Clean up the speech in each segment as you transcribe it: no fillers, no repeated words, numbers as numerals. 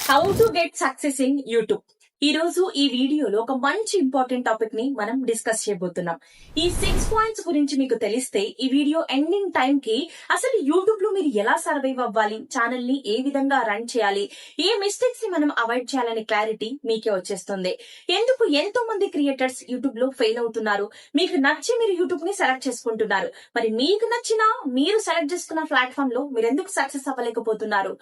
How to get success in YouTube. ఈ రోజు ఈ వీడియోలో ఒక మంచి ఇంపార్టెంట్ టాపిక్ ని మనం డిస్కస్ చేయబోతున్నాం. ఈ 6 పాయింట్స్ గురించి మీకు తెలిస్తే ఈ వీడియో ఎండింగ్ టైం కి అసలు యూట్యూబ్ లో మీరు ఎలా సర్వైవ్ అవ్వాలి, ఛానల్ ని ఏ విధంగా రన్ చేయాలి, ఏ మిస్టేక్స్ ని మనం అవాయిడ్ చేయాలనే క్లారిటీ మీకే వచ్చేస్తుంది. ఎందుకు ఎంతో మంది క్రియేటర్స్ యూట్యూబ్ లో ఫెయిల్ అవుతున్నారు, మీకు నచ్చి మీరు యూట్యూబ్ ని సెలెక్ట్ చేసుకుంటున్నారు. మరి మీకు నచ్చిన మీరు సెలెక్ట్ చేసుకున్న ప్లాట్ఫామ్ లో మీరు ఎందుకు సక్సెస్ అవ్వలేకపోతున్నారు?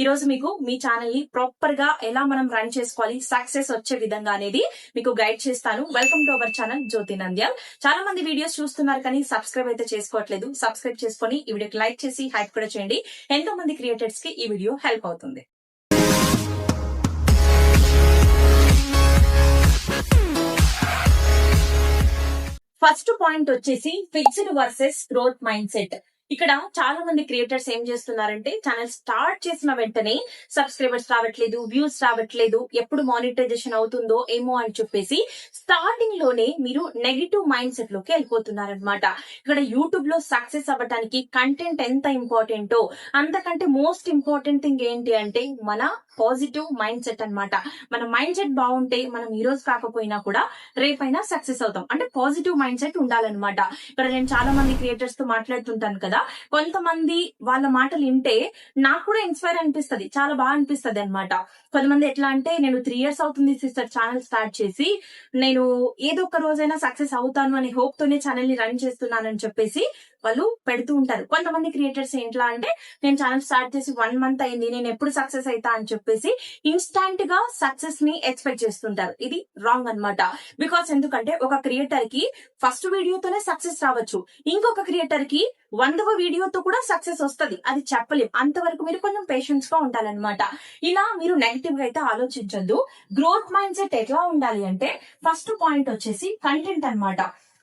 ఈ రోజు మీకు మీ ఛానల్ ని ప్రాపర్ గా ఎలా మనం రన్ చేసుకోవాలి, సక్సెస్ వచ్చే విధంగా అనేది మీకు గైడ్ చేస్తాను. వెల్కమ్ టు అవర్ ఛానల్ జ్యోతి నంద్యాల్. చాలా మంది వీడియోస్ చూస్తున్నారు కానీ సబ్స్క్రైబ్ అయితే చేసుకోవట్లేదు. సబ్స్క్రైబ్ చేసుకొని ఈ వీడియోకి లైక్ చేసి హైప్ కూడా చేయండి. ఎంతో మంది క్రియేటర్స్ కి ఈ వీడియో హెల్ప్ అవుతుంది. ఫస్ట్ పాయింట్ వచ్చేసి fixed versus growth mind set. ఇక్కడ చాలా మంది క్రియేటర్స్ ఏం చేస్తున్నారంటే ఛానల్ స్టార్ట్ చేసిన వెంటనే సబ్స్క్రైబర్స్ రావట్లేదు, వ్యూస్ రావట్లేదు, ఎప్పుడు మానిటైజేషన్ అవుతుందో ఏమో అని చెప్పేసి స్టార్టింగ్ లోనే మీరు నెగిటివ్ మైండ్ సెట్ లోకి వెళ్ళిపోతున్నారనమాట. ఇక్కడ యూట్యూబ్ లో సక్సెస్ అవ్వడానికి కంటెంట్ ఎంత ఇంపార్టెంటో అంతకంటే మోస్ట్ ఇంపార్టెంట్ థింగ్ ఏంటి అంటే మన పాజిటివ్ మైండ్ సెట్ అనమాట. మన మైండ్ సెట్ బాగుంటే మనం ఈ రోజు కాకపోయినా కూడా రేపైనా సక్సెస్ అవుతాం. అంటే పాజిటివ్ మైండ్ సెట్ ఉండాలన్నమాట. ఇక్కడ నేను చాలా మంది క్రియేటర్స్ తో మాట్లాడుతుంటాను కదా, కొంతమంది వాళ్ళ మాటలు వింటే నాకు కూడా ఇన్స్పైర్ అనిపిస్తుంది, చాలా బాగా అనిపిస్తుంది అనమాట. కొంతమంది ఎట్లా అంటే, నేను 3 years అవుతుంది సిస్టర్ ఛానల్ స్టార్ట్ చేసి, నేను ఏదో ఒక రోజైనా సక్సెస్ అవుతాను అనే హోప్ తోనే ఛానల్ ని రన్ చేస్తున్నానని చెప్పేసి వాళ్ళు పెడుతూ ఉంటారు. కొంతమంది క్రియేటర్స్ ఎట్లా అంటే, నేను ఛానల్ స్టార్ట్ చేసి 1 month అయింది, నేను ఎప్పుడు సక్సెస్ అవుతా అని చెప్పేసి ఇన్స్టాంట్ గా సక్సెస్ ని ఎక్స్పెక్ట్ చేస్తుంటారు. ఇది రాంగ్ అనమాట. బికాస్ ఎందుకంటే ఒక క్రియేటర్ కి ఫస్ట్ వీడియోతోనే సక్సెస్ రావచ్చు, ఇంకొక క్రియేటర్ కి 100వ వీడియోతో కూడా సక్సెస్ వస్తుంది, అది చెప్పలేం. అంతవరకు మీరు కొంచెం పేషెన్స్ గా ఉండాలన్నమాట. ఇలా మీరు నెగిటివ్ గా అయితే ఆలోచించొద్దు. గ్రోత్ మైండ్ సెట్ ఎట్లా ఉండాలి అంటే, ఫస్ట్ పాయింట్ వచ్చేసి కంటెంట్ అన్నమాట.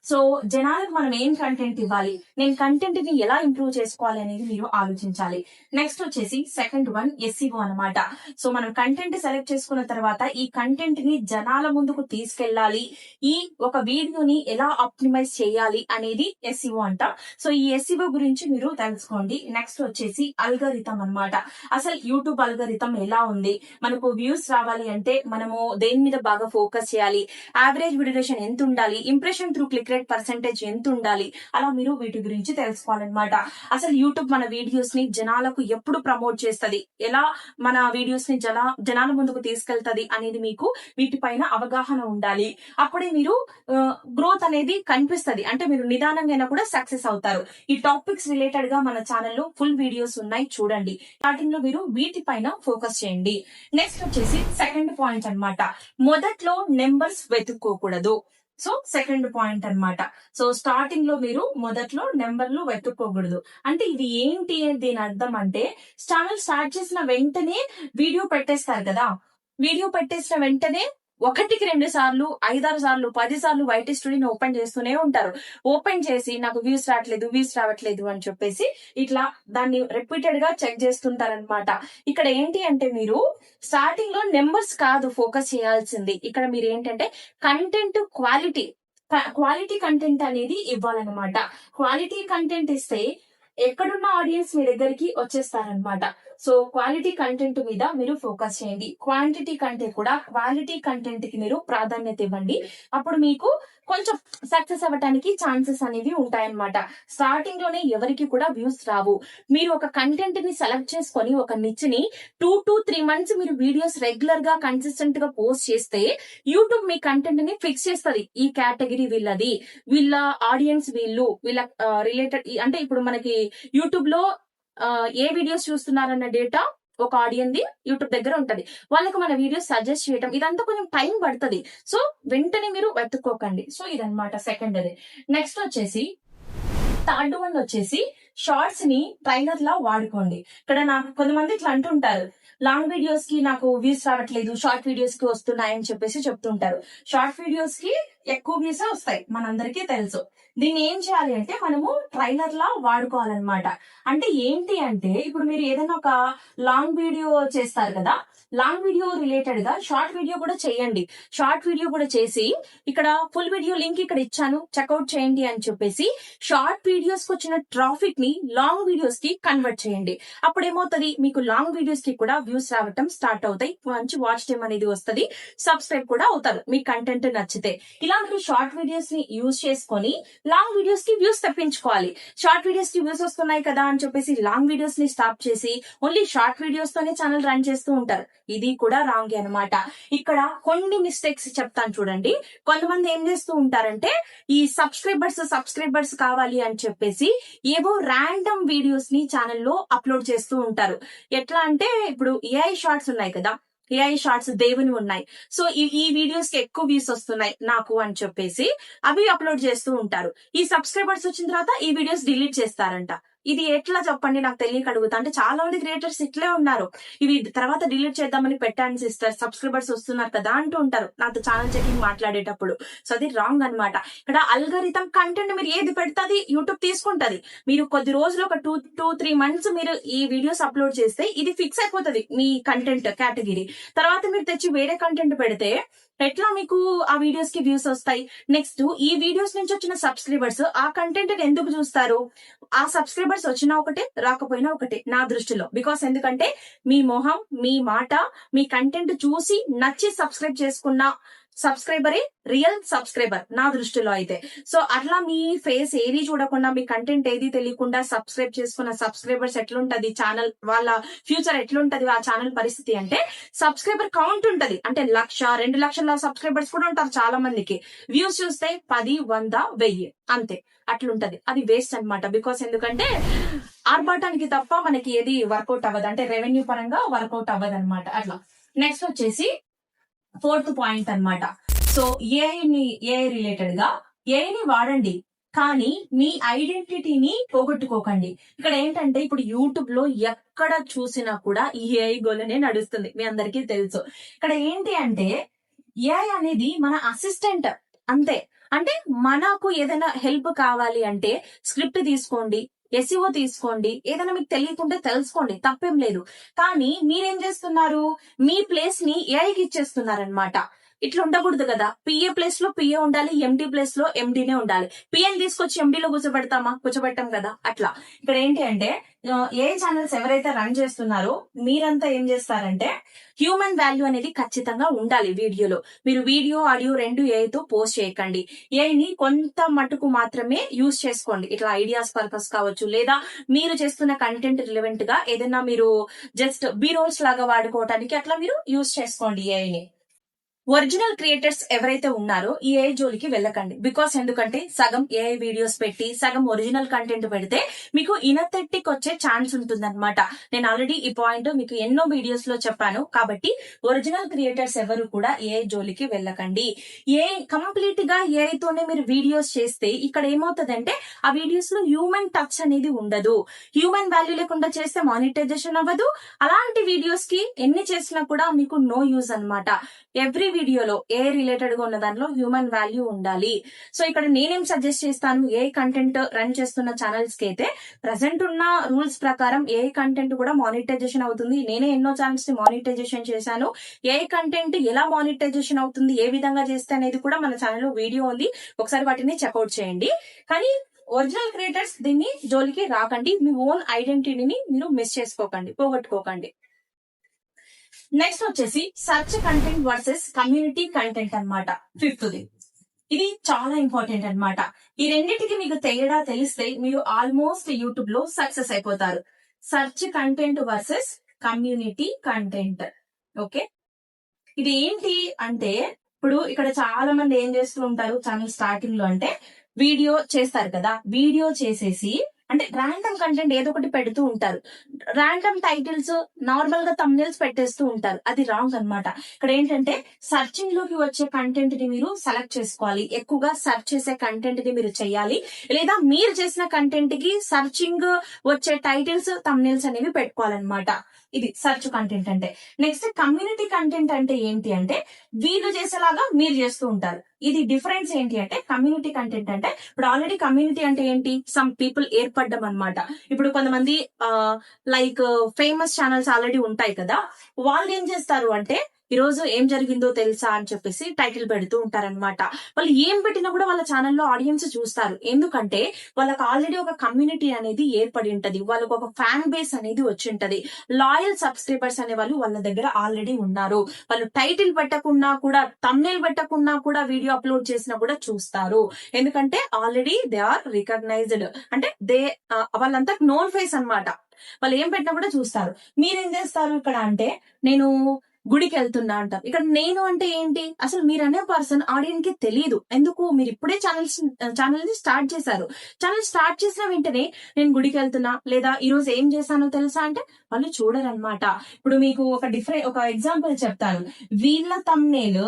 సో జనాలకు మనం ఏం కంటెంట్ ఇవ్వాలి, నేను కంటెంట్ ని ఎలా ఇంప్రూవ్ చేసుకోవాలి అనేది మీరు ఆలోచించాలి. నెక్స్ట్ వచ్చేసి సెకండ్ వన్ SEO అనమాట. సో మనం కంటెంట్ సెలెక్ట్ చేసుకున్న తర్వాత ఈ కంటెంట్ ని జనాల ముందుకు తీసుకెళ్లాలి, ఈ ఒక వీడియోని ఎలా ఆప్టిమైజ్ చేయాలి అనేది SEO అంట. సో ఈ SEO గురించి మీరు తెలుసుకోండి. నెక్స్ట్ వచ్చేసి అల్గరిథం అన్నమాట. అసలు యూట్యూబ్ అల్గరిథం ఎలా ఉంది, మనకు వ్యూస్ రావాలి అంటే మనము దేని మీద బాగా ఫోకస్ చేయాలి, యావరేజ్ వీడియో డ్యూరేషన్ ఎంత ఉండాలి, impression through click rate percentage ఎంత ఉండాలి, అలా మీరు వీటి గురించి తెలుసుకోవాలన్నమాట. అసలు యూట్యూబ్ మన వీడియోస్ ని జనాలకు ఎప్పుడు ప్రమోట్ చేస్తుంది, ఎలా మన వీడియోస్ ని జనాల ముందుకు తీసుకెళ్తది అనేది మీకు వీటిపైన అవగాహన ఉండాలి. అప్పుడే మీరు గ్రోత్ అనేది కనిపిస్తుంది, అంటే మీరు నిదానంగా కూడా సక్సెస్ అవుతారు. ఈ టాపిక్స్ రిలేటెడ్ గా మన ఛానల్లో ఫుల్ వీడియోస్ ఉన్నాయి, చూడండి. స్టార్టింగ్ లో మీరు వీటిపైన ఫోకస్ చేయండి. నెక్స్ట్ వచ్చేసి సెకండ్ పాయింట్ అన్నమాట. మొదట్లో నెంబర్స్ వెతుక్కోకూడదు. సో సెకండ్ పాయింట్ అన్నమాట. సో స్టార్టింగ్ లో మీరు మొదట్లో నెంబర్లు వెతుక్కోకూడదు. అంటే ఇది ఏంటి దీని అర్థం అంటే, ఛానల్ స్టార్ట్ చేసిన వెంటనే వీడియో పెట్టేస్తారు కదా, వీడియో పెట్టేసిన వెంటనే 1కి 2 సార్లు 5-6 సార్లు 10 సార్లు వైటీ స్టూడియోని ఓపెన్ చేస్తూనే ఉంటారు. ఓపెన్ చేసి నాకు వ్యూస్ రావట్లేదు అని చెప్పేసి ఇట్లా దాన్ని రిపీటెడ్ గా చెక్ చేస్తుంటారనమాట. ఇక్కడ ఏంటి అంటే, మీరు స్టార్టింగ్ లో నెంబర్స్ కాదు ఫోకస్ చేయాల్సింది. ఇక్కడ మీరు ఏంటంటే కంటెంట్ క్వాలిటీ కంటెంట్ అనేది ఇవ్వాలన్నమాట. క్వాలిటీ కంటెంట్ ఇస్తే ఎక్కడున్న ఆడియన్స్ మీ దగ్గరికి వచ్చేస్తారనమాట. సో క్వాలిటీ కంటెంట్ మీద మీరు ఫోకస్ చేయండి. క్వాంటిటీ కంటే కూడా క్వాలిటీ కంటెంట్ కి మీరు ప్రాధాన్యత ఇవ్వండి. అప్పుడు మీకు కొంచెం సక్సెస్ అవ్వడానికి ఛాన్సెస్ అనేవి ఉంటాయన్నమాట. స్టార్టింగ్ లోనే ఎవరికి కూడా వ్యూస్ రావు. మీరు ఒక కంటెంట్ ని సెలెక్ట్ చేసుకొని ఒక నిచ్ ని 2 to 3 months మీరు వీడియోస్ రెగ్యులర్ గా కన్సిస్టెంట్ గా పోస్ట్ చేస్తే యూట్యూబ్ మీ కంటెంట్ ని ఫిక్స్ చేస్తుంది. ఈ కేటగిరీ వీళ్ళది, వీళ్ళ ఆడియన్స్ వీళ్ళ రిలేటెడ్. అంటే ఇప్పుడు మనకి యూట్యూబ్ లో ఏ వీడియోస్ చూస్తున్నారన్న డేటా ఒక ఆడియన్స్ ది యూట్యూబ్ దగ్గర ఉంటది. వాళ్ళకి మన వీడియోస్ సజెస్ట్ చేయడం ఇదంతా కొంచెం టైం పడుతుంది. సో వెంటనే మీరు వెతుక్కోకండి. సో ఇదన్నమాట సెకండరీ. నెక్స్ట్ వచ్చేసి థర్డ్ వన్ వచ్చేసి షార్ట్స్ ని ట్రైలర్ లా వాడుకోండి. ఇక్కడ నాకు కొంతమంది ఇట్లా అంటుంటారు, లాంగ్ వీడియోస్ కి నాకు వ్యూస్ రావట్లేదు, షార్ట్ వీడియోస్ కి వస్తున్నాయని చెప్పేసి చెప్తుంటారు. షార్ట్ వీడియోస్ కి ఎక్కువ వ్యూస్ వస్తాయి, మనందరికీ తెలుసు. దీన్ని ఏం చేయాలి అంటే, మనము ట్రైలర్ లా వాడుకోవాలన్నమాట. అంటే ఏంటి అంటే, ఇప్పుడు మీరు ఏదైనా ఒక లాంగ్ వీడియో చేస్తారు కదా, లాంగ్ వీడియో రిలేటెడ్ గా షార్ట్ వీడియో కూడా చేయండి. షార్ట్ వీడియో కూడా చేసి ఇక్కడ ఫుల్ వీడియో లింక్ ఇక్కడ ఇచ్చాను, చెక్అౌట్ చేయండి అని చెప్పేసి షార్ట్ వీడియోస్ కి వచ్చిన ట్రాఫిక్ ని ని లాంగ్ వీడియోస్ కి కన్వర్ట్ చేయండి. అప్పుడు ఏమవుతుంది, మీకు లాంగ్ వీడియోస్ కి కూడా వ్యూస్ రావటం స్టార్ట్ అవుతాయి, మంచి వాచ్ టైం అనేది వస్తుంది, సబ్స్క్రైబ్ కూడా అవుతారు మీ కంటెంట్ నచ్చితే. ఇలా మీరు షార్ట్ వీడియోస్ ని యూజ్ చేసుకొని లాంగ్ వీడియోస్ కి వ్యూస్ తెప్పించుకోవాలి. షార్ట్ వీడియోస్ కి వ్యూస్ వస్తున్నాయి కదా అని చెప్పేసి లాంగ్ వీడియోస్ ని స్టాప్ చేసి ఓన్లీ షార్ట్ వీడియోస్ తోనే ఛానల్ రన్ చేస్తూ ఉంటారు. ఇది కూడా రాంగ్ అనమాట. ఇక్కడ కొన్ని మిస్టేక్స్ చెప్తాను చూడండి. కొంతమంది ఏం చేస్తూ ఉంటారంటే ఈ సబ్స్క్రైబర్స్ కావాలి అని చెప్పేసి ఏవో ర్యాండమ్ వీడియోస్ ని ఛానల్లో అప్లోడ్ చేస్తూ ఉంటారు. ఎట్లా అంటే ఇప్పుడు ఏఐ షార్ట్స్ ఉన్నాయి కదా, ఏఐ షార్ట్స్ దేవుని ఉన్నాయి, సో ఈ వీడియోస్ కి ఎక్కువ వ్యూస్ వస్తున్నాయి నాకు అని చెప్పేసి అవి అప్లోడ్ చేస్తూ ఉంటారు. ఈ సబ్స్క్రైబర్స్ వచ్చిన తర్వాత ఈ వీడియోస్ డిలీట్ చేస్తారంట. ఇది ఎట్లా చెప్పండి, నాకు తెలియక అడుగుతా. అంటే చాలా మంది క్రియేటర్స్ ఇట్లే ఉన్నారు, ఇవి తర్వాత డిలీట్ చేద్దామని పెట్టండి సిస్టర్, సబ్స్క్రైబర్స్ వస్తున్నారు కదా అంటూ ఉంటారు నాతో ఛానల్ చెకింగ్ మాట్లాడేటప్పుడు. సో అది రాంగ్ అనమాట. ఇక్కడ అల్గరిథం కంటెంట్ మీరు ఏది పెడతాది యూట్యూబ్ తీసుకుంటది. మీరు కొద్ది రోజులు ఒక 2-3 months మీరు ఈ వీడియోస్ అప్లోడ్ చేస్తే ఇది ఫిక్స్ అయిపోతుంది మీ కంటెంట్ కేటగిరీ. తర్వాత మీరు తెచ్చి వేరే కంటెంట్ పెడితే ఎట్లా మీకు ఆ వీడియోస్ కి వ్యూస్ వస్తాయి? నెక్స్ట్ ఈ వీడియోస్ నుంచి వచ్చిన సబ్స్క్రైబర్స్ ఆ కంటెంట్ ఎందుకు చూస్తారు? ఆ సబ్స్క్రైబర్స్ వచ్చినా ఒకటే, రాకపోయినా ఒకటే నా దృష్టిలో. బికాస్ ఎందుకంటే మీ మొహం, మీ మాట, మీ కంటెంట్ చూసి నచ్చి సబ్స్క్రైబ్ చేసుకున్న సబ్స్క్రైబరే రియల్ సబ్స్క్రైబర్ నా దృష్టిలో అయితే. సో అట్లా మీ ఫేస్ ఏది చూడకుండా, మీ కంటెంట్ ఏది తెలియకుండా సబ్స్క్రైబ్ చేసుకున్న సబ్స్క్రైబర్స్ ఎట్లుంటది, ఛానల్ వాళ్ళ ఫ్యూచర్ ఎట్లుంటది, ఆ ఛానల్ పరిస్థితి అంటే సబ్స్క్రైబర్ కౌంట్ ఉంటది. అంటే 1,00,000-2 లక్షల సబ్స్క్రైబర్స్ కూడా ఉంటారు చాలా మందికి. వ్యూస్ చూస్తే 10, 100, 1000 అంతే అట్లుంటది. అది వేస్ట్ అనమాట. బికాస్ ఎందుకంటే ఆర్భాటానికి తప్ప మనకి ఏది వర్కౌట్ అవ్వదు, అంటే రెవెన్యూ పరంగా వర్కౌట్ అవ్వదు అనమాట. అట్లా నెక్స్ట్ వచ్చేసి 4th పాయింట్ అన్నమాట. సో ఏఐ రిలేటెడ్ గా ఏఐని వాడండి, కానీ మీ ఐడెంటిటీని పోగొట్టుకోకండి. ఇక్కడ ఏంటంటే ఇప్పుడు యూట్యూబ్ లో ఎక్కడ చూసినా కూడా ఈ ఏఐ గోలనే నడుస్తుంది, మీ అందరికీ తెలుసు. ఇక్కడ ఏంటి అంటే ఏఐ అనేది మన అసిస్టెంట్ అంతే. అంటే మనకు ఏదైనా హెల్ప్ కావాలి అంటే స్క్రిప్ట్ తీసుకోండి, ఎస్ఈఓ తీసుకోండి, ఏదైనా మీకు తెలియకుంటే తెలుసుకోండి, తప్పేం లేదు. కానీ మీరేం చేస్తున్నారు, మీ ప్లేస్ ని ఏఐకి ఇచ్చేస్తున్నారనమాట. ఇట్లా ఉండకూడదు కదా. పిఏ ప్లేస్ లో పిఏ ఉండాలి, ఎండి ప్లేస్ లో ఎండీనే ఉండాలి. పిఏని తీసుకొచ్చి ఎండీలో కూర్చోబెట్టాం కదా. అట్లా ఇక్కడ ఏంటి అంటే ఏ ఛానల్స్ ఎవరైతే రన్ చేస్తున్నారో మీరంతా ఏం చేస్తారంటే హ్యూమన్ వాల్యూ అనేది ఖచ్చితంగా ఉండాలి వీడియోలో. మీరు వీడియో, ఆడియో రెండు ఏఐతో పోస్ట్ చేయకండి. ఏఐని కొంత మటుకు మాత్రమే యూజ్ చేసుకోండి. ఇట్లా ఐడియాస్ పర్పస్ కావచ్చు, లేదా మీరు చేస్తున్న కంటెంట్ రిలవెంట్ గా ఏదైనా మీరు జస్ట్ బీ రోల్స్ లాగా వాడుకోవడానికి అట్లా మీరు యూజ్ చేసుకోండి ఏఐని. ఒరిజినల్ క్రియేటర్స్ ఎవరైతే ఉన్నారో ఈ ఏఐ జోలికి వెళ్ళకండి. బికాస్ ఎందుకంటే సగం ఏఐ వీడియోస్ పెట్టి సగం ఒరిజినల్ కంటెంట్ పెడితే మీకు ఇనథెటిక్ వచ్చే ఛాన్స్ ఉంటుందన్నమాట. నేను ఆల్రెడీ ఈ పాయింట్ మీకు ఎన్నో వీడియోస్ లో చెప్పాను. కాబట్టి ఒరిజినల్ క్రియేటర్స్ ఎవరు కూడా ఏఐ జోలికి వెళ్ళకండి. కంప్లీట్ గా ఏఐ తోనే మీరు వీడియోస్ చేస్తే ఇక్కడ ఏమవుతుందంటే ఆ వీడియోస్ లో హ్యూమన్ టచ్ అనేది ఉండదు. హ్యూమన్ వాల్యూ లేకుండా చేస్తే మానిటైజేషన్ అవ్వదు. అలాంటి వీడియోస్ కి ఎన్ని చేసినా కూడా మీకు నో యూజ్ అన్నమాట. ఎవ్రీ వీడియోలో ఏ రిలేటెడ్ గా ఉన్న దాంట్లో హ్యూమన్ వాల్యూ ఉండాలి. సో ఇక్కడ నేనేం సజెస్ట్ చేస్తాను, ఏ కంటెంట్ రన్ చేస్తున్న ఛానల్స్ కి అయితే ప్రెసెంట్ ఉన్న రూల్స్ ప్రకారం ఏ కంటెంట్ కూడా మానిటైజేషన్ అవుతుంది. నేనే ఎన్నో ఛానల్స్ ని మానిటైజేషన్ చేశాను. ఏ కంటెంట్ ఎలా మానిటైజేషన్ అవుతుంది, ఏ విధంగా చేస్తే అనేది కూడా మన ఛానల్లో వీడియో ఉంది, ఒకసారి వాటిని చెక్అౌట్ చేయండి. కానీ ఒరిజినల్ క్రియేటర్స్ దీన్ని జోలికి రాకండి. మీ ఓన్ ఐడెంటిటీని మీరు మిస్ చేసుకోకండి, పోగొట్టుకోకండి. నెక్స్ట్ వచ్చేసి search content versus community content అన్నమాట. 5th ఇది చాలా ఇంపార్టెంట్ అన్నమాట. ఈ రెండింటికి మీకు తేడా తెలిస్తే మీరు ఆల్మోస్ట్ యూట్యూబ్ లో సక్సెస్ అయిపోతారు. Search content versus community content. Okay, ఇది ఏంటి అంటే ఇప్పుడు ఇక్కడ చాలా మంది ఏం చేస్తూ ఉంటారు ఛానల్ స్టార్టింగ్ లో అంటే వీడియో చేస్తారు కదా, వీడియో చేసేసి అంటే ర్యాండమ్ కంటెంట్ ఏదో ఒకటి పెడుతూ ఉంటారు. ర్యాండమ్ టైటిల్స్, నార్మల్ గా థంబ్నెయిల్స్ పెట్టేస్తూ ఉంటారు. అది రాంగ్ అన్నమాట. ఇక్కడ ఏంటంటే సర్చింగ్ లోకి వచ్చే కంటెంట్ ని మీరు సెలెక్ట్ చేసుకోవాలి. ఎక్కువగా సర్చ్ చేసే కంటెంట్ ని మీరు చేయాలి, లేదా మీరు చేసిన కంటెంట్ కి సర్చింగ్ వచ్చే టైటిల్స్, థంబ్నెయిల్స్ అనేవి పెట్టుకోవాలన్నమాట. ఇది సర్చ్ కంటెంట్ అంటే. నెక్స్ట్ కమ్యూనిటీ కంటెంట్ అంటే ఏంటి అంటే వీళ్ళు చేసేలాగా మీరు చేస్తూ ఉంటారు. ఇది డిఫరెన్స్ ఏంటి అంటే కమ్యూనిటీ కంటెంట్ అంటే ఇప్పుడు ఆల్రెడీ కమ్యూనిటీ అంటే ఏంటి, సమ్ పీపుల్ ఏర్పడ్డం అన్నమాట. ఇప్పుడు కొంతమంది లైక్ ఫేమస్ ఛానల్స్ ఆల్రెడీ ఉంటాయి కదా, వాళ్ళు ఏం చేస్తారు అంటే ఈ రోజు ఏం జరిగిందో తెలుసా అని చెప్పేసి టైటిల్ పెడుతూ ఉంటారన్నమాట. వాళ్ళు ఏం పెట్టినా కూడా వాళ్ళ ఛానల్లో ఆడియన్స్ చూస్తారు. ఎందుకంటే వాళ్ళకి ఆల్రెడీ ఒక కమ్యూనిటీ అనేది ఏర్పడి ఉంటది. వాళ్ళకు ఒక ఫ్యాన్ బేస్ అనేది వచ్చి ఉంటది. లాయల్ సబ్స్క్రైబర్స్ అనే వాళ్ళు వాళ్ళ దగ్గర ఆల్రెడీ ఉన్నారు. వాళ్ళు టైటిల్ పెట్టకున్నా కూడా, థంబ్నెయిల్ పెట్టకున్నా కూడా, వీడియో అప్లోడ్ చేసినా కూడా చూస్తారు. ఎందుకంటే ఆల్రెడీ దే ఆర్ రికగ్నైజ్డ్, అంటే వాళ్ళంతా నోన్ ఫేస్ అన్నమాట. వాళ్ళు ఏం పెట్టినా కూడా చూస్తారు. మీరేం చేస్తారు ఇక్కడ అంటే, నేను గుడికి వెళ్తున్నా అంటారు. ఇక్కడ నేను అంటే ఏంటి, అసలు మీరనే పర్సన్ ఆడియన్స్ కి తెలియదు. ఎందుకు, మీరు ఇప్పుడే ఛానల్ ని స్టార్ట్ చేశారు. ఛానల్ స్టార్ట్ చేసిన వెంటనే నేను గుడికి వెళ్తున్నా, లేదా ఈ రోజు ఏం చేశానో తెలుసా అంటే వాళ్ళు చూడరన్నమాట. ఇప్పుడు మీకు ఒక ఎగ్జాంపుల్ చెప్తాను. వీళ్ళ తమ్నేల్,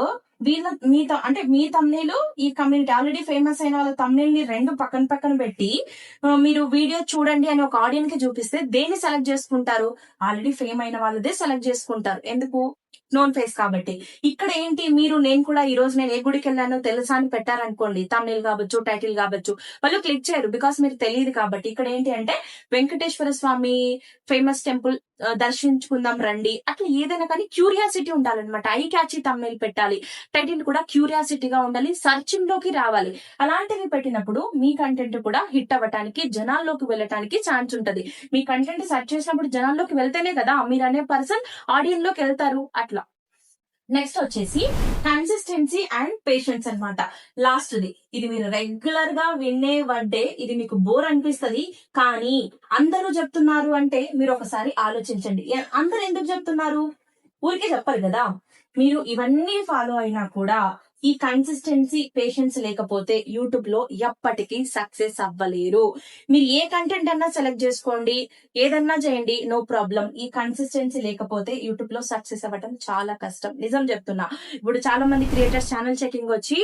మీ తమ్నేలు, ఈ కమ్యూనిటీ ఆల్రెడీ ఫేమస్ అయిన వాళ్ళ తమ్నేల్ ని రెండు పక్కన పక్కన పెట్టి మీరు వీడియో చూడండి అని ఒక ఆడియన్స్ కి చూపిస్తే దేన్ని సెలెక్ట్ చేసుకుంటారు? ఆల్రెడీ ఫేమ్ అయిన వాళ్ళదే సెలెక్ట్ చేసుకుంటారు. ఎందుకు? నోన్ ఫేస్ కాబట్టి. ఇక్కడ ఏంటి, నేను కూడా ఈ రోజు నేను ఏ గుడికి వెళ్ళానో తెలుసా అని పెట్టారనుకోండి, తమ్నేల్ కావచ్చు, టైటిల్ కావచ్చు, వాళ్ళు క్లిక్ చేయరు. బికాస్ మీరు తెలియదు కాబట్టి. ఇక్కడ ఏంటి అంటే, వెంకటేశ్వర స్వామి ఫేమస్ టెంపుల్ దర్శించుకుందాం రండి, అట్లా ఏదైనా కానీ క్యూరియాసిటీ ఉండాలన్నమాట. ఐ క్యాచీ తమ్నేల్ పెట్టాలి, టైటిల్ కూడా క్యూరియాసిటీగా ఉండాలి, సర్చింగ్ లోకి రావాలి. అలాంటివి పెట్టినప్పుడు మీ కంటెంట్ కూడా హిట్ అవ్వటానికి, జనాల్లోకి వెళ్ళటానికి ఛాన్స్ ఉంటది. మీ కంటెంట్ సెర్చ్ చేసినప్పుడు జనాల్లోకి వెళ్తేనే కదా మీరు అనే పర్సన్ ఆడియన్స్ లోకి వెళ్తారు. అట్లా నెక్స్ట్ వచ్చేసి కన్సిస్టెన్సీ అండ్ పేషెన్స్ అన్నమాట. లాస్ట్ ఇది మీరు రెగ్యులర్ గా వినే వర్డే. ఇది మీకు బోర్ అనిపిస్తది, కానీ అందరూ చెప్తున్నారు అంటే మీరు ఒకసారి ఆలోచించండి. అందరు ఎందుకు చెప్తున్నారు? ఊరికే చెప్పరు కదా. మీరు ఇవన్నీ ఫాలో అయినా కూడా ఈ కన్సిస్టెన్సీ, పేషెన్స్ లేకపోతే యూట్యూబ్ లో ఎప్పటికీ సక్సెస్ అవ్వలేరు. మీరు ఏ కంటెంట్ అన్నా సెలెక్ట్ చేసుకోండి, ఏదన్నా చేయండి, నో ప్రాబ్లం. ఈ కన్సిస్టెన్సీ లేకపోతే యూట్యూబ్ లో సక్సెస్ అవ్వడం చాలా కష్టం. నిజం చెప్తున్నా. ఇప్పుడు చాలా మంది క్రియేటర్స్ ఛానల్ చెకింగ్ వచ్చి,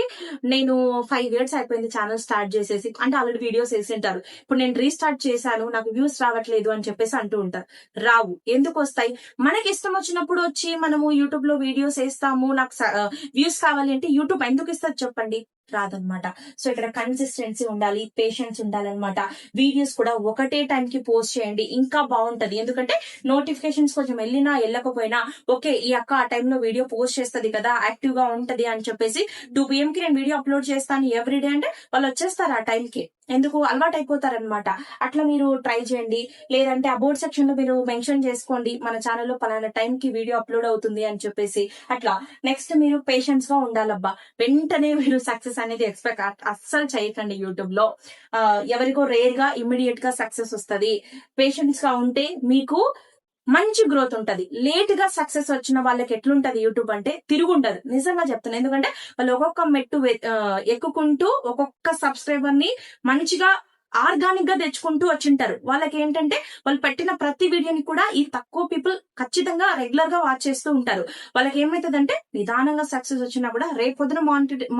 నేను 5 years అయిపోయింది ఛానల్ స్టార్ట్ చేసేసి, అంటే ఆల్రెడీ వీడియోస్ వేసింటారు, ఇప్పుడు నేను రీస్టార్ట్ చేశాను, నాకు వ్యూస్ రావట్లేదు అని చెప్పేసి అంటూ ఉంటారు. రావు. ఎందుకు వస్తాయి? మనకి ఇష్టం వచ్చినప్పుడు వచ్చి మనము యూట్యూబ్ లో వీడియోస్ వేస్తాము, నాకు వ్యూస్ కావాలి అంటే యూట్యూబ్ ఎందుకు ఇస్తుంది చెప్పండి? రాదనమాట. సో ఇక్కడ కన్సిస్టెన్సీ ఉండాలి, పేషెన్స్ ఉండాలన్నమాట. వీడియోస్ కూడా ఒకటే టైం కి పోస్ట్ చేయండి, ఇంకా బాగుంటది. ఎందుకంటే నోటిఫికేషన్స్ కొంచెం వెళ్ళకపోయినా, ఓకే ఈ అక్క ఆ టైంలో వీడియో పోస్ట్ చేస్తుంది కదా, యాక్టివ్ గా ఉంటది అని చెప్పేసి 2 PM కి నేను వీడియో అప్లోడ్ చేస్తాను ఎవ్రీడే అంటే వాళ్ళు వచ్చేస్తారు ఆ టైంకి. ఎందుకు? అలవాటు అయిపోతారనమాట. అట్లా మీరు ట్రై చేయండి. లేదంటే అబౌట్ సెక్షన్ లో మీరు మెన్షన్ చేసుకోండి, మన ఛానల్లో పలానా టైం కి వీడియో అప్లోడ్ అవుతుంది అని చెప్పేసి. అట్లా నెక్స్ట్ మీరు పేషెన్స్ గా ఉండాలబ్బా. వెంటనే మీరు సక్సెస్ అనేది ఎక్స్పెక్ట్ అస్సలు చేయకండి యూట్యూబ్ లో. ఎవరికో రేర్ గా ఇమ్మీడియట్ గా సక్సెస్ వస్తుంది. పేషెన్స్ గా ఉంటే మీకు మంచి గ్రోత్ ఉంటది. లేట్ గా సక్సెస్ వచ్చిన వాళ్ళకి ఎట్లుంటది యూట్యూబ్ అంటే తిరుగుంటది. నిజంగా చెప్తాను. ఎందుకంటే వాళ్ళు ఒక్కొక్క మెట్టు ఎక్కుకుంటూ ఒక్కొక్క సబ్స్క్రైబర్ ని మంచిగా ఆర్గానిక్ గా తెచ్చుకుంటూ వచ్చింటారు. వాళ్ళకి ఏంటంటే వాళ్ళు పెట్టిన ప్రతి వీడియోని కూడా ఈ తక్కువ పీపుల్ ఖచ్చితంగా రెగ్యులర్ గా వాచ్ చేస్తూ ఉంటారు. వాళ్ళకి ఏమైతుందంటే నిదానంగా సక్సెస్ వచ్చినా కూడా రేపొద్దున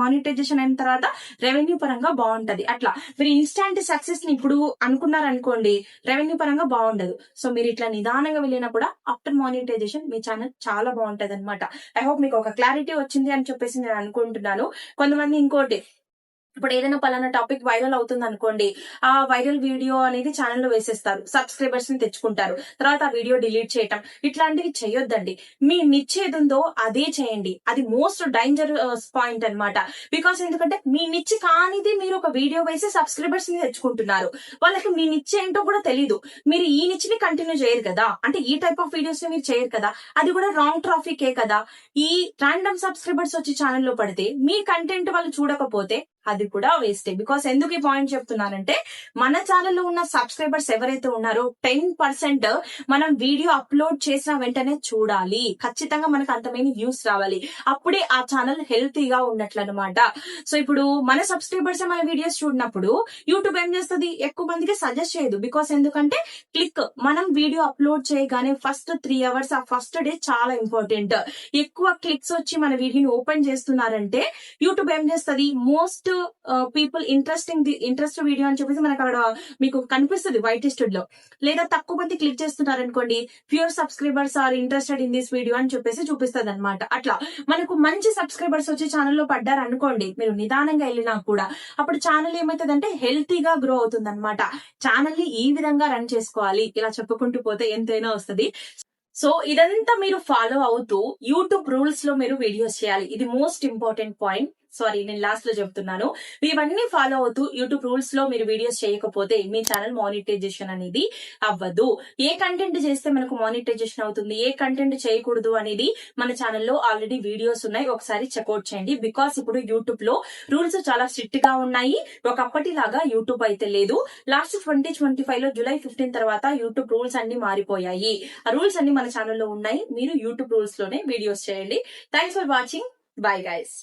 మానిటైజేషన్ అయిన తర్వాత రెవెన్యూ పరంగా బాగుంటది. అట్లా మీరు ఇన్స్టాంట్ సక్సెస్ ని ఇప్పుడు అనుకున్నారనుకోండి, రెవెన్యూ పరంగా బాగుండదు. సో మీరు ఇట్లా నిదానంగా వెళ్ళినా కూడా ఆఫ్టర్ మానిటైజేషన్ మీ ఛానల్ చాలా బాగుంటది అనమాట. ఐ హోప్ మీకు ఒక క్లారిటీ వచ్చింది అని చెప్పేసి నేను అనుకుంటున్నాను. కొంతమంది ఇంకోటి, ఇప్పుడు ఏదైనా పలానా టాపిక్ వైరల్ అవుతుంది అనుకోండి, ఆ వైరల్ వీడియో అనేది ఛానల్లో వేసేస్తారు, సబ్స్క్రైబర్స్ ని తెచ్చుకుంటారు, తర్వాత ఆ వీడియో డిలీట్ చేయటం, ఇట్లాంటివి చేయొద్దండి. మీ నిచ్ ఏది ఉందో అదే చేయండి. అది మోస్ట్ డేంజర్ పాయింట్ అన్నమాట. బికాస్ ఎందుకంటే మీ నిచ్ కానిది మీరు ఒక వీడియో వేసి సబ్స్క్రైబర్స్ ని తెచ్చుకుంటున్నారు. వాళ్ళకి మీ నిచ్ ఏంటో కూడా తెలీదు. మీరు ఈ నిచ్ ని కంటిన్యూ చేయరు కదా, అంటే ఈ టైప్ ఆఫ్ వీడియోస్ ని మీరు చేయరు కదా, అది కూడా రాంగ్ ట్రాఫికే కదా. ఈ ర్యాండమ్ సబ్స్క్రైబర్స్ వచ్చి ఛానల్లో పడితే మీ కంటెంట్ వాళ్ళు చూడకపోతే అది కూడా వేస్టే. బికాస్ ఎందుకు ఈ పాయింట్ చెప్తున్నానంటే, మన ఛానల్లో ఉన్న సబ్స్క్రైబర్స్ ఎవరైతే ఉన్నారో 10% మనం వీడియో అప్లోడ్ చేసిన వెంటనే చూడాలి. ఖచ్చితంగా మనకు అంతమైన వ్యూస్ రావాలి. అప్పుడే ఆ ఛానల్ హెల్తీగా ఉన్నట్లు అనమాట. సో ఇప్పుడు మన సబ్స్క్రైబర్స్ మన వీడియోస్ చూడినప్పుడు యూట్యూబ్ ఏం చేస్తుంది, ఎక్కువ మందికి సజెస్ట్ చేయదు. బికాస్ ఎందుకంటే మనం వీడియో అప్లోడ్ చేయగానే ఫస్ట్ 3 hours ఆ ఫస్ట్ డే చాలా ఇంపార్టెంట్. ఎక్కువ క్లిక్స్ వచ్చి మన వీడియోని ఓపెన్ చేస్తున్నారంటే యూట్యూబ్ ఏం చేస్తుంది, మోస్ట్ పీపుల్ ఇంట్రెస్ట్ వీడియో అని చెప్పేసి మనకు అక్కడ మీకు కనిపిస్తుంది వైట్ లిస్టెడ్ లో. లేదా తక్కువ మంది క్లిక్ చేస్తున్నారు అనుకోండి, fewer subscribers are interested in this video అని చెప్పేసి చూపిస్తుంది అనమాట. అట్లా మనకు మంచి సబ్స్క్రైబర్స్ వచ్చి ఛానల్లో పడ్డారు అనుకోండి, మీరు నిదానంగా వెళ్ళినా కూడా అప్పుడు ఛానల్ ఏమవుతుందంటే హెల్తీగా గ్రో అవుతుంది అనమాట. ఛానల్ ని ఈ విధంగా రన్ చేసుకోవాలి, ఇలా చెప్పుకుంటూ పోతే ఎంతైనా వస్తుంది. సో ఇదంతా మీరు ఫాలో అవుతూ యూట్యూబ్ రూల్స్ లో మీరు వీడియోస్ చేయాలి. ఇది మోస్ట్ ఇంపార్టెంట్ పాయింట్. సారీ, నేను లాస్ట్ లో చెప్తున్నాను. ఇవన్నీ ఫాలో అవుతూ యూట్యూబ్ రూల్స్ లో మీరు వీడియోస్ చేయకపోతే మీ ఛానల్ మానిటైజేషన్ అనేది అవ్వదు. ఏ కంటెంట్ చేస్తే మనకు మానిటైజేషన్ అవుతుంది, ఏ కంటెంట్ చేయకూడదు అనేది మన ఛానల్లో ఆల్రెడీ వీడియోస్ ఉన్నాయి. ఒకసారి చెక్అవుట్ చేయండి. బికాస్ ఇప్పుడు యూట్యూబ్ లో రూల్స్ చాలా స్ట్రిక్ట్ గా ఉన్నాయి. ఒకప్పటిలాగా యూట్యూబ్ అయితే లేదు. లాస్ట్ 2025 లో జూలై 15 తర్వాత యూట్యూబ్ రూల్స్ అన్ని మారిపోయాయి. ఆ రూల్స్ అన్ని మన ఛానల్లో ఉన్నాయి. మీరు యూట్యూబ్ రూల్స్ లోనే వీడియోస్ చేయండి. Thanks for watching. Bye guys.